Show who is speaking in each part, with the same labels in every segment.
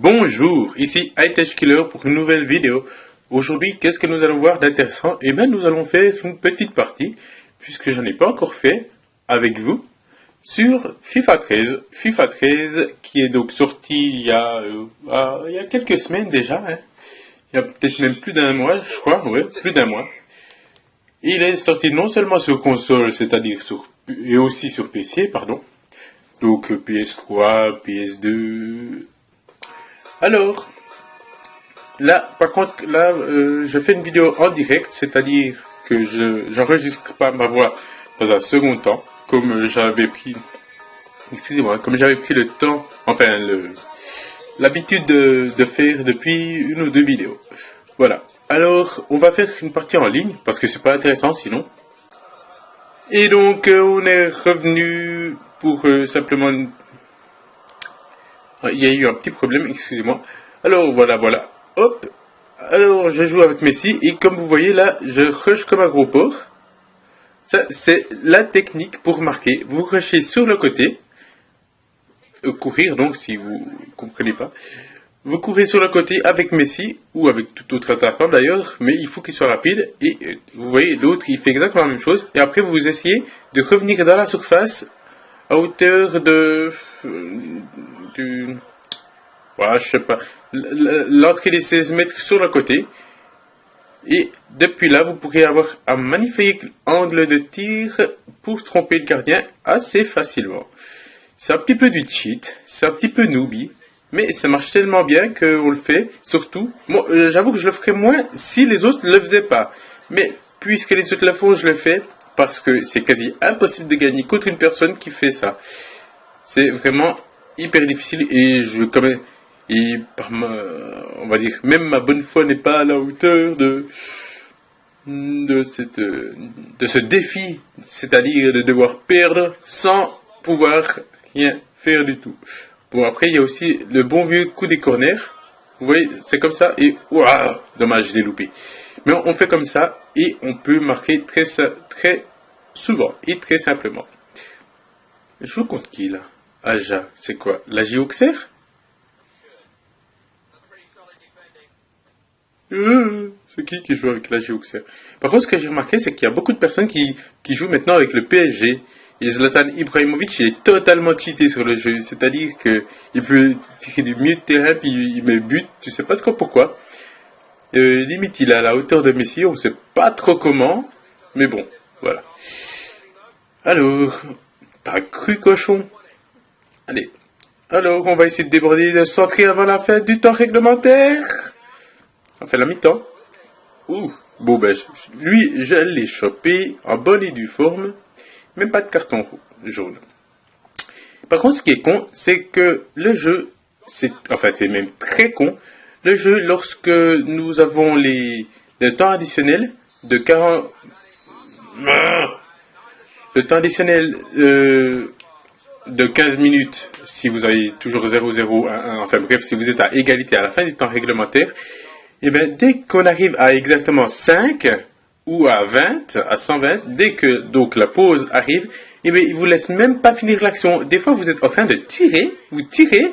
Speaker 1: Bonjour, ici iTech Killer pour une nouvelle vidéo. Aujourd'hui, qu'est-ce que nous allons voir d'intéressant? Eh bien, nous allons faire une petite partie, puisque je n'en ai pas encore fait, avec vous, sur FIFA 13. FIFA 13, qui est donc sorti il y a quelques semaines déjà, hein. Il y a peut-être même plus d'un mois, je crois, ouais, plus d'un mois. Il est sorti non seulement sur console, c'est-à-dire et aussi sur PC, pardon. Donc PS3, PS2... Alors, là, par contre, là, je fais une vidéo en direct, c'est-à-dire que j'enregistre pas ma voix dans un second temps, comme j'avais pris, excusez-moi, comme j'avais pris le temps, enfin, l'habitude de faire depuis une ou deux vidéos. Voilà. Alors, on va faire une partie en ligne, parce que c'est pas intéressant sinon. Et donc, on est revenu pour simplement... Il y a eu un petit problème, excusez-moi. Alors, voilà. Hop. Alors, je joue avec Messi, et comme vous voyez là, je rush comme un gros porc. Ça, c'est la technique pour marquer. Vous rushez sur le côté. Courir, donc, si vous comprenez pas. Vous courez sur le côté avec Messi, ou avec tout autre attaquant d'ailleurs, mais il faut qu'il soit rapide. Et vous voyez, l'autre, il fait exactement la même chose. Et après, vous essayez de revenir dans la surface à hauteur voilà, je sais pas, l'entrée des 16 mètres sur le côté. Et depuis là, vous pourrez avoir un magnifique angle de tir pour tromper le gardien assez facilement. C'est un petit peu du cheat, c'est un petit peu noobie, mais ça marche tellement bien qu'on le fait. Surtout, moi, j'avoue que je le ferais moins si les autres ne le faisaient pas. Mais puisque les autres le font, je le fais parce que c'est quasi impossible de gagner contre une personne qui fait ça. C'est vraiment hyper difficile et on va dire, même ma bonne foi n'est pas à la hauteur de ce défi, c'est-à-dire de devoir perdre sans pouvoir rien faire du tout. Bon, après, il y a aussi le bon vieux coup des corners. Vous voyez, c'est comme ça et waouh, dommage, je l'ai loupé. Mais on fait comme ça et on peut marquer très souvent et très simplement. Je joue contre qui là? Aja, c'est quoi? La Auxerre? C'est qui joue avec la Auxerre? Par contre, ce que j'ai remarqué, c'est qu'il y a beaucoup de personnes qui jouent maintenant avec le PSG. Et Zlatan Ibrahimovic, il est totalement cheaté sur le jeu. C'est-à-dire qu'il peut tirer du milieu de terrain, puis il met but, tu sais pas trop pourquoi. Limite, il est à la hauteur de Messi, on sait pas trop comment. Mais bon, voilà. Alors, pas cru cochon. Allez. Alors, on va essayer de déborder, de centrer avant la fin du temps réglementaire. Enfin, la mi-temps. Ouh. Bon, ben, lui, je l'ai chopé en bonne et due forme. Même pas de carton jaune. Par contre, ce qui est con, c'est que le jeu, c'est même très con. Le jeu, lorsque nous avons le temps additionnel de 40... Le temps additionnel de 15 minutes, si vous avez toujours 0-0, 1-1, enfin bref, si vous êtes à égalité à la fin du temps réglementaire, et bien dès qu'on arrive à exactement 5 ou à 20, à 120, dès que donc la pause arrive, et bien il vous laisse même pas finir l'action. Des fois vous êtes en train de tirer, vous tirez,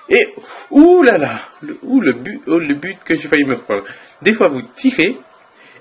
Speaker 1: et ouh là là, le but que j'ai failli me prendre. Des fois vous tirez,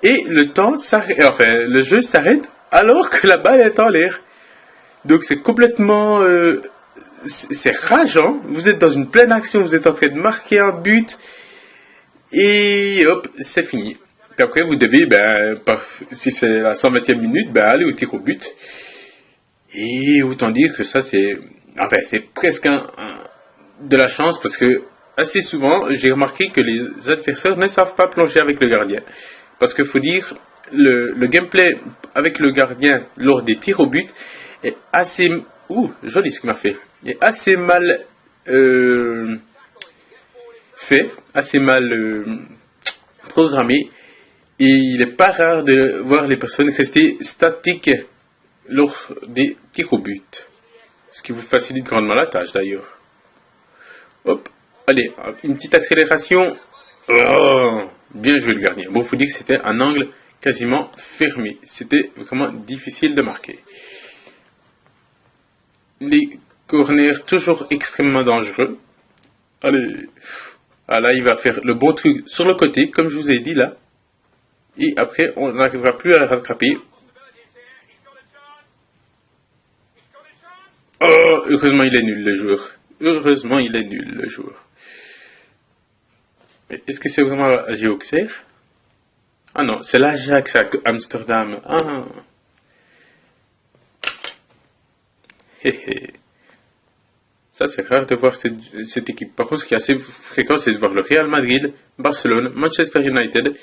Speaker 1: et le temps s'arrête, enfin le jeu s'arrête alors que la balle est en l'air. Donc c'est complètement... c'est rageant. Vous êtes dans une pleine action, vous êtes en train de marquer un but. Et hop, c'est fini. Puis après, vous devez, si c'est la 120e minute, aller au tir au but. Et autant dire que ça, c'est presque de la chance parce que assez souvent, j'ai remarqué que les adversaires ne savent pas plonger avec le gardien. Parce qu'il faut dire, le gameplay avec le gardien lors des tirs au but est assez... Ouh, joli ce qu'il m'a fait. Est assez mal fait, assez mal programmé. Et il n'est pas rare de voir les personnes rester statiques lors des tirs au but. Ce qui vous facilite grandement la tâche d'ailleurs. Hop, allez, une petite accélération. Oh, bien joué le gardien. Bon, il faut dire que c'était un angle quasiment fermé. C'était vraiment difficile de marquer. Les corners toujours extrêmement dangereux. Allez, Ah là, il va faire le bon truc sur le côté, comme je vous ai dit là. Et après, on n'arrivera plus à le rattraper. Oh, heureusement, il est nul, le joueur. Heureusement, il est nul, le joueur. Mais est-ce que c'est vraiment AG Auxerre? Ah non, c'est l'Ajax à Amsterdam. Ah. Hé hé. Ça, c'est rare de voir cette équipe. Par contre, ce qui est assez fréquent, c'est de voir le Real Madrid, Barcelone, Manchester United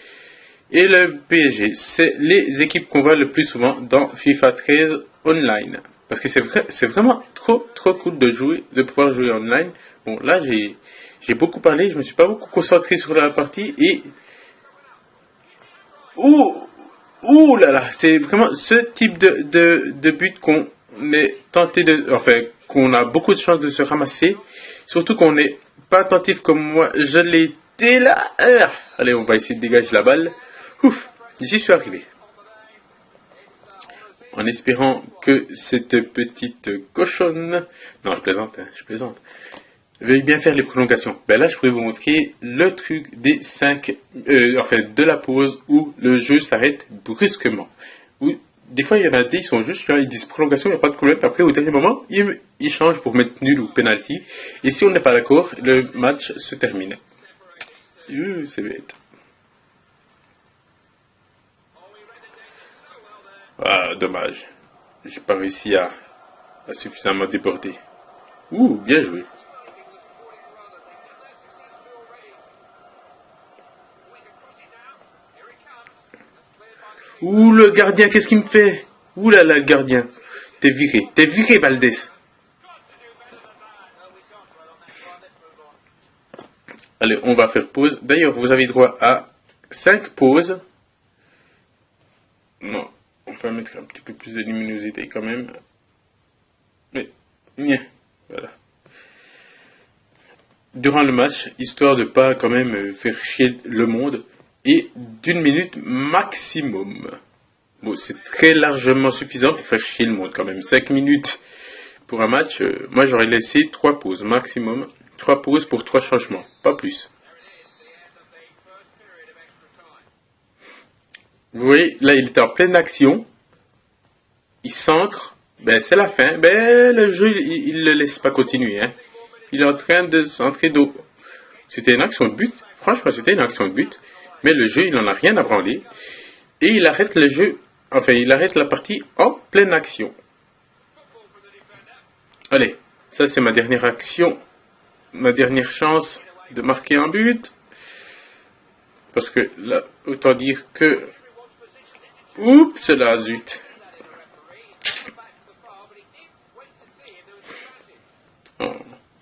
Speaker 1: et le PSG. C'est les équipes qu'on voit le plus souvent dans FIFA 13 online. Parce que c'est vraiment trop cool de jouer, de pouvoir jouer online. Bon, là, j'ai beaucoup parlé, je me suis pas beaucoup concentré sur la partie et... Ouh là là, c'est vraiment ce type de but qu'on est tenté de... Enfin, qu'on a beaucoup de chances de se ramasser. Surtout qu'on n'est pas attentif comme moi, je l'ai été là. Allez, on va essayer de dégager la balle. Ouf, j'y suis arrivé. En espérant que cette petite cochonne... Non, je plaisante, hein, je plaisante. Veuillez bien faire les prolongations. Ben là, je pourrais vous montrer le truc des 5... enfin, de la pause où le jeu s'arrête brusquement. Où, des fois, il y en a des, ils sont juste là, ils disent prolongation, il n'y a pas de problème. Après, au dernier moment, ils changent pour mettre nul ou penalty. Et si on n'est pas d'accord, le match se termine. C'est bête. Ah, dommage. J'ai pas réussi à suffisamment déborder. Ouh, bien joué. Ouh, le gardien, qu'est-ce qu'il me fait? Ouh là là, le gardien. T'es viré, Valdés. Allez, on va faire pause. D'ailleurs, vous avez droit à 5 pauses. Non, on va mettre un petit peu plus de luminosité quand même. Mais, bien, voilà. Durant le match, histoire de pas quand même faire chier le monde, et d'1 minute maximum. Bon, c'est très largement suffisant pour faire chier le monde quand même. 5 minutes pour un match, moi j'aurais laissé 3 pauses maximum. 3 pauses pour 3 changements, pas plus. Vous voyez, là il était en pleine action. Il centre. Ben c'est la fin. Ben le jeu il le laisse pas continuer. Hein. Il est en train de centrer d'eau. C'était une action de but. Franchement c'était une action de but. Mais le jeu il en a rien à branler. Et il arrête le jeu. Enfin il arrête la partie en pleine action. Allez, ça c'est ma dernière action. Ma dernière chance de marquer un but. Parce que là, autant dire que... Oups, là, zut. Oh.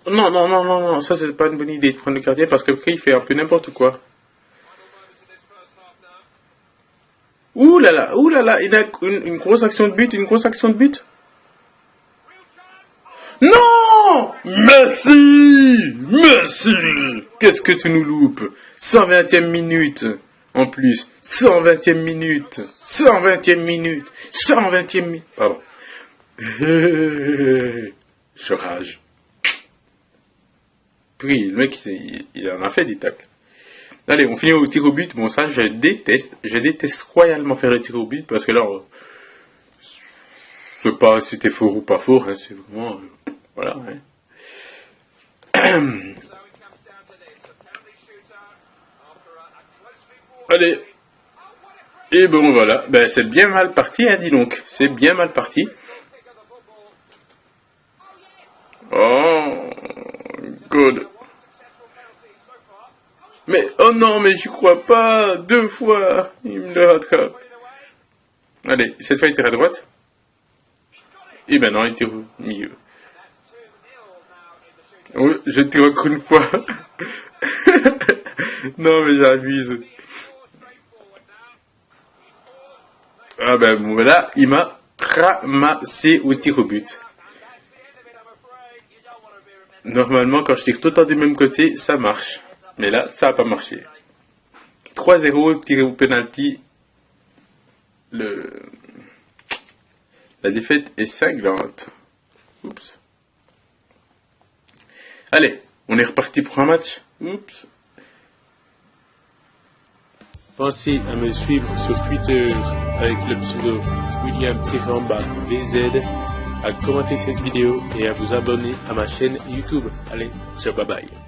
Speaker 1: Non, non, non, non, non, ça c'est pas une bonne idée de prendre le gardien parce qu'après il fait un peu n'importe quoi. Ouh là là, il a une grosse action de but, une grosse action de but. Non! Merci! Merci! Qu'est-ce que tu nous loupes? 120e minute. En plus, 120e minute. 120e minute. 120e minute. Pardon. Je rage. Puis le mec, il en a fait des tacles. Allez, on finit au tir au but. Bon, ça, je déteste. Je déteste royalement faire le tir au but parce que là, je sais pas si t'es fort ou pas fort. Hein, c'est vraiment... voilà. Hein. Allez. Et bon, voilà. Ben, c'est bien mal parti, hein, dis donc. C'est bien mal parti. Oh, good. Mais, oh non, mais j'y crois pas. 2 fois. Il me le rattrape. Allez, cette fois il tire à droite. Et ben non, il tire au milieu. Oh, je tire encore une fois. Non, mais j'abuse. Ah ben bon, voilà, il m'a ramassé au tir au but. Normalement, quand je tire tout le temps du même côté, ça marche. Mais là, ça n'a pas marché. 3-0, tiré au penalty. La défaite est cinglante. Oups. Allez, on est reparti pour un match. Oups.
Speaker 2: Pensez à me suivre sur Twitter avec le pseudo William-VZ, à commenter cette vidéo et à vous abonner à ma chaîne YouTube. Allez, ciao, bye bye.